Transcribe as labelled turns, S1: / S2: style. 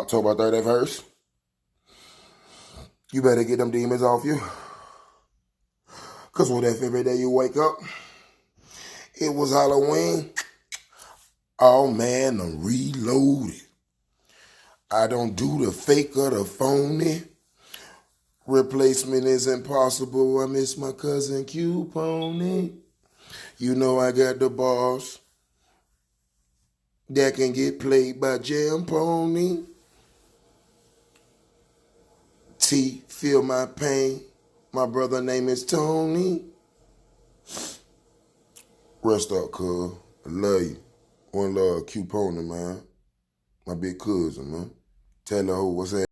S1: October 31st. You better get them demons off you. Because what if every day you wake up, it was Halloween? Oh man, I'm reloaded. I don't do the fake or the phony. Replacement is impossible. I miss my cousin Q Pony. You know I got the boss that can get played by Jam Pony. T, feel my pain. My brother name is Tony. Rest up, cuz. I love you. One love, Q Pony, man. My big cousin, man. Tell her what's that.